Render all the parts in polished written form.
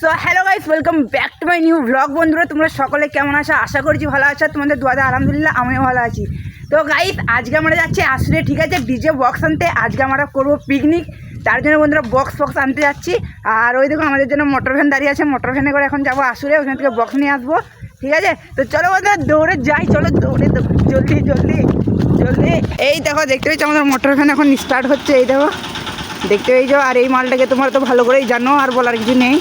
So hello guys, welcome back to my new blog. বন্ধুরা, তোমরা সকলে কেমন আছো? আশা করছি ভালো আছো। তোমাদের দোয়াতে আলহামদুলিল্লাহ আমিও ভালো আছি। তো গাইস, আজকে আমরা যাচ্ছি আসলে, ঠিক আছে, ডিজে বক্স আনতে। আজকে আমরা করবো পিকনিক, তার জন্য বন্ধুরা বক্স আনতে যাচ্ছি। আর ওই দেখো আমাদের জন্য মোটর ভ্যান দাঁড়িয়ে আছে, মোটর ভ্যানে করে এখন যাবো আসলে, ওখান থেকে বক্স নিয়ে আসবো, ঠিক আছে। তো চলো বন্ধুরা দৌড়ে যাই, চলো দৌড়ে জলদি জলদি জলদি। এই দেখো, দেখতে পেয়েছো আমাদের মোটর ভ্যান এখন স্টার্ট হচ্ছে, এই দেখো দেখতে পেয়েছো। আর এই মালটাকে তোমরা তো ভালো করেই জানো, আর বলার কিছু নেই।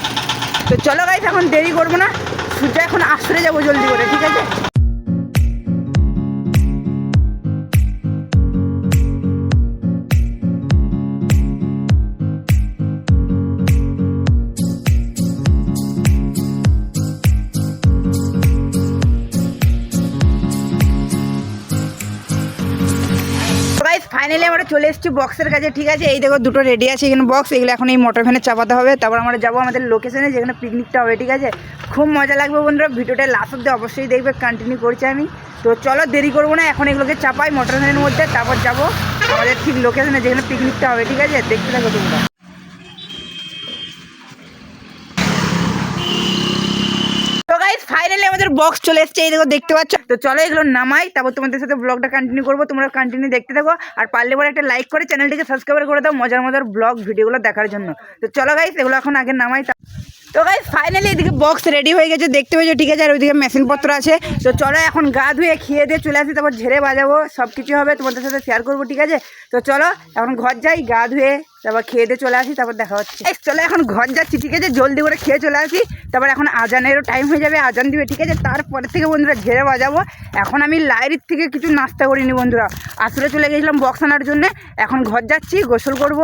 তো চলো গাইস, এখন দেরি করবো না, সূর্য এখন আসরে যাবো জলদি করে, ঠিক আছে। ফাইনালি আমরা চলে এসেছি বক্সের কাছে, ঠিক আছে। এই দেখো দুটো রেডি আছে এখানে বক্স, এগুলো এখন এই মোটর ভ্যানে চাপাতে হবে। তারপর আমরা যাবো আমাদের লোকেশনে, যেখানে পিকনিকটা হবে, ঠিক আছে। খুব মজা লাগবে বন্ধুরা, ভিডিওটা লাস্ট অব্দি অবশ্যই দেখবে, কন্টিনিউ করছি আমি। তো চলো দেরি করবো না, এখন এগুলোকে চাপাই মোটর ভ্যানের মধ্যে, তারপর যাবো আমাদের ঠিক লোকেশনে, যেখানে পিকনিকটা হবে, ঠিক আছে। দেখতে থাকো তোমরা। ফাইনালি আমাদের বক্স চলে এসেছে, এই দেখো দেখতে পাচ্ছ। তো চলো এগুলো নামাই, তারপর তোমাদের সাথে ব্লগটা কন্টিনিউ করবো। তোমরা কন্টিনিউ দেখতে থাকো, আর পারলে পরে একটা লাইক করে চ্যানেলটিকে সাবস্ক্রাইব করে দাও মজার মজার ব্লগ ভিডিওগুলো দেখার জন্য। তো চলো গাইস, এগুলো এখন আগে নামাই। তো গাইস ফাইনালি এদিকে বক্স রেডি হয়ে গেছে, দেখতে পেয়েছো, ঠিক আছে। আর ওইদিকে মেশিনপত্র আছে। তো চলো এখন গা ধুয়ে খেয়ে দিয়ে চলে আসি, তারপর ঝেড়ে বাজাবো, সব কিছু হবে তোমাদের সাথে শেয়ার করবো, ঠিক আছে। তো চলো এখন ঘর যাই, গা ধুয়ে তারপর খেয়ে দিয়ে চলে আসি, তারপর দেখা হচ্ছে। চলো এখন ঘর যাচ্ছি, ঠিক আছে, জলদি করে খেয়ে চলে আসি। তারপর এখন আজানেরও টাইম হয়ে যাবে, আজান দিবে, ঠিক আছে। তারপরে থেকে বন্ধুরা ঝেড়ে বাজাবো। এখন আমি লাইরির থেকে কিছু নাস্তা করিনি বন্ধুরা, আসলে চলে গেছিলাম বক্স আনার জন্য। এখন ঘর যাচ্ছি, গোসল করব,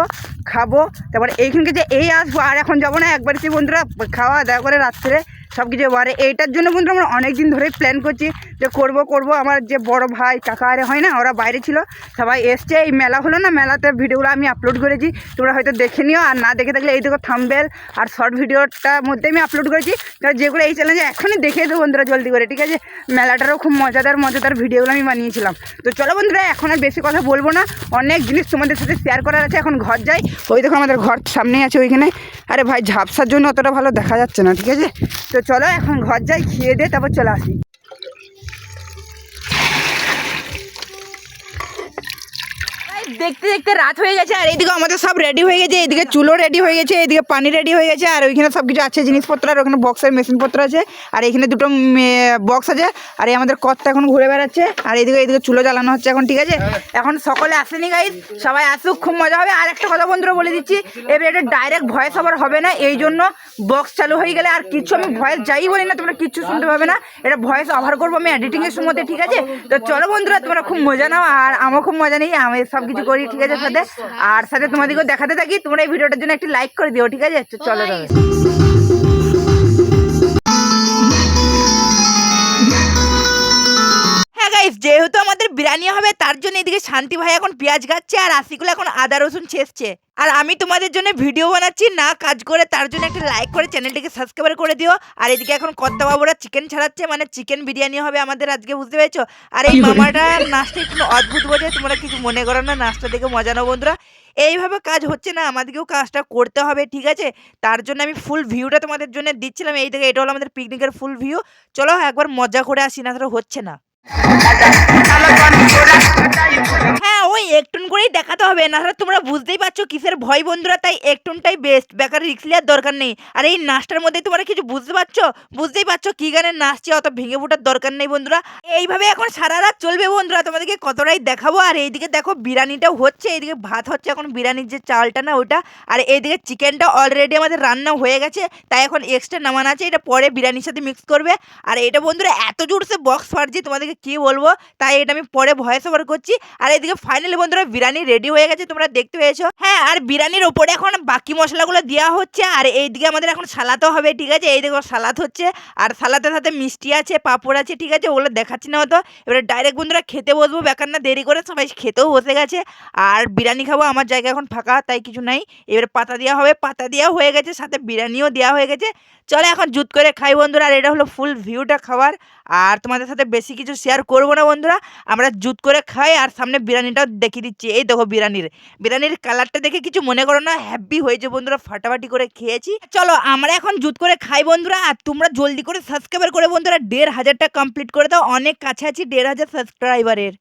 খাবো, তারপরে এইখানকে যে এই আসবো। আর এখন যাবো না, একবারই বন্ধুরা খাওয়া দাওয়া করে রাত্রে সব কিছু বারে। এইটার জন্য বন্ধুরা আমরা অনেক দিন ধরেই প্ল্যান করছি যে করবো। আমার যে বড় ভাই কাকা আরে হয় না, ওরা বাইরে ছিল, সবাই এসছে। এই মেলা হলো না, মেলাতে ভিডিওগুলো আমি আপলোড করেছি, তোমরা হয়তো দেখে নিও। আর না দেখে থাকলে এই দেখো থাম্বনেল আর শর্ট ভিডিওটার মধ্যে আমি আপলোড করেছি, কারণ যেগুলো এই চ্যালেঞ্জে এখনই দেখিয়ে দেবো বন্ধুরা জলদি করে, ঠিক আছে। মেলাটারও খুব মজাদার ভিডিওগুলো আমি বানিয়েছিলাম। তো চলো বন্ধুরা, এখন আর বেশি কথা বলবো না, অনেক জিনিস তোমাদের সাথে শেয়ার করার আছে। এখন ঘর যাই, ওই দেখো আমাদের ঘর সামনেই আছে ওইখানে। আরে ভাই ঝাপসার জন্য অতটা ভালো দেখা যাচ্ছে না, ঠিক আছে। তো চলো এখন ঘর যাই, খেয়ে দিয়ে তারপর চলে আসি। দেখতে দেখতে রাত হয়ে গেছে, আর এইদিকে আমাদের সব রেডি হয়ে গেছে। এইদিকে চুলো রেডি হয়ে গেছে, এইদিকে পানি রেডি হয়ে গেছে, আর ওইখানে সব কিছু আছে জিনিসপত্র। আর ওখানে বক্সের মেশিনপত্র আছে, আর এইখানে দুটো বক্স আছে। আর এই আমাদের কর্তা এখন ঘুরে বেড়াচ্ছে, আর এইদিকে চুলো জ্বালানো হচ্ছে এখন, ঠিক আছে। এখন সকলে আসেনি গাইস, সবাই আসুক, খুব মজা হবে। আর একটা কথা বন্ধুরা বলে দিচ্ছি, এবার এটা ডাইরেক্ট ভয়েস ওভার হবে না, এই জন্য বক্স চালু হয়ে গেলে আর কিছু আমি ভয়েস যাই বলি না, তোমরা কিচ্ছু শুনতে পাবে না। এটা ভয়েস ওভার করবো আমি এডিটিংয়ের সময়, ঠিক আছে। তো চলো বন্ধুরা, তোমরা খুব মজা নাও, আর আমার খুব মজা নেই, আমি সব কিছু করি, ঠিক আছে, সাথে। আর সাথে তোমাদেরকেও দেখাতে থাকি। তোমরা এই ভিডিওটার জন্য একটি লাইক করে দিও, ঠিক আছে। চলো যেহেতু আমাদের বিরিয়ানি হবে, তার জন্য এদিকে শান্তি ভাই এখন পেঁয়াজ কাটছে, আর আশিকুল এখন আদা রসুন ছেঁচছে। আর আমি তোমাদের জন্য ভিডিও বানাচ্ছি না কাজ করে, তার জন্য একটা লাইক করে চ্যানেলটিকে সাবস্ক্রাইব করে দিও। আর এদিকে এখন কর্তা বাবুরা চিকেন ছাড়াচ্ছে, মানে চিকেন বিরিয়ানি হবে আমাদের আজকে, বুঝতে পেরেছো। আর এই মামাটার নাচটা একটু অদ্ভুত বোঝে, তোমরা কিছু মনে করো না, নাচটা দেখে মজা নাও বন্ধুরা। এইভাবে কাজ হচ্ছে না, আমাদেরকেও কাজটা করতে হবে, ঠিক আছে। তার জন্য আমি ফুল ভিউটা তোমাদের জন্য দিচ্ছিলাম। এই থেকে এটা হলো আমাদের পিকনিকের ফুল ভিউ। চলো একবার মজা করে আসি, না তাহলে হচ্ছে না। হ্যাঁ, ওই একটুন করেই দেখাতে হবে, না হলে তোমরা বুঝতেই পারছো কিসের ভয় বন্ধুরা। তাই একটুনটাই বেস্ট, বেকার রিস্ক নেওয়ার দরকার নেই। আর এই নাচটার মধ্যে তোমরা কিছু বুঝতেই পারছো কি গানে নাচছে, অত ভেঙে ফোটার দরকার নেই বন্ধুরা। এইভাবে এখন সারা রাত চলবে বন্ধুরা, তোমাদেরকে কতটাই দেখাবো। আর এইদিকে দেখো বিরিয়ানিটাও হচ্ছে, এইদিকে ভাত হচ্ছে এখন, বিরিয়ানির যে চালটা না ওটা। আর এইদিকে চিকেনটা অলরেডি আমাদের রান্না হয়ে গেছে, তাই এখন এক্সট্রা নামানো আছে, এটা পরে বিরিয়ানির সাথে মিক্স করবে। আর এটা বন্ধুরা এত জোরসে বক্স ফাটছে, তোমাদেরকে কি বলবো, তাই এটা আমি পরে ভয়েস ওভার করছি। আর এদিকে ফাইনালি বন্ধুরা বিরিয়ানি রেডি হয়ে গেছে, তোমরা দেখতে পেয়েছো। হ্যাঁ, আর বিরিয়ানির ওপরে এখন বাকি মশলাগুলো দেওয়া হচ্ছে। আর এইদিকে আমাদের এখন সালাদও হবে, ঠিক আছে। এই দেখো সালাদ হচ্ছে, আর সালাদের সাথে মিষ্টি আছে, পাঁপড় আছে, ঠিক আছে। ওগুলো দেখাচ্ছি না হতো। এবারে ডাইরেক্ট বন্ধুরা খেতে বসবো, বেকার না দেরি করে, সবাই খেতেও বসে গেছে। আর বিরিয়ানি খাবো, আমার জায়গা এখন ফাঁকা, তাই কিছু নাই। এবারে পাতা দেওয়া হবে, পাতা দেওয়া হয়ে গেছে, সাথে বিরিয়ানিও দেওয়া হয়ে গেছে। চলো এখন জুত করে খাই বন্ধুরা। আর এটা হলো ফুল ভিউটা খাবার। আর তোমাদের সাথে বেশি কিছু শেয়ার করবো না বন্ধুরা, আমরা জুত করে খাই। আর সামনে বিরিয়ানিটাও দেখিয়ে দিচ্ছি, এই দেখো বিরিয়ানির কালারটা দেখে কিছু মনে করো না, হ্যাপি হয়েছে বন্ধুরা, ফাটাফাটি করে খেয়েছি। চলো আমরা এখন জুত করে খাই বন্ধুরা। আর তোমরা জলদি করে সাবস্ক্রাইবার করে বন্ধুরা 1500টা কমপ্লিট করে দাও, অনেক কাছাকাছি 1500 সাবস্ক্রাইবারের।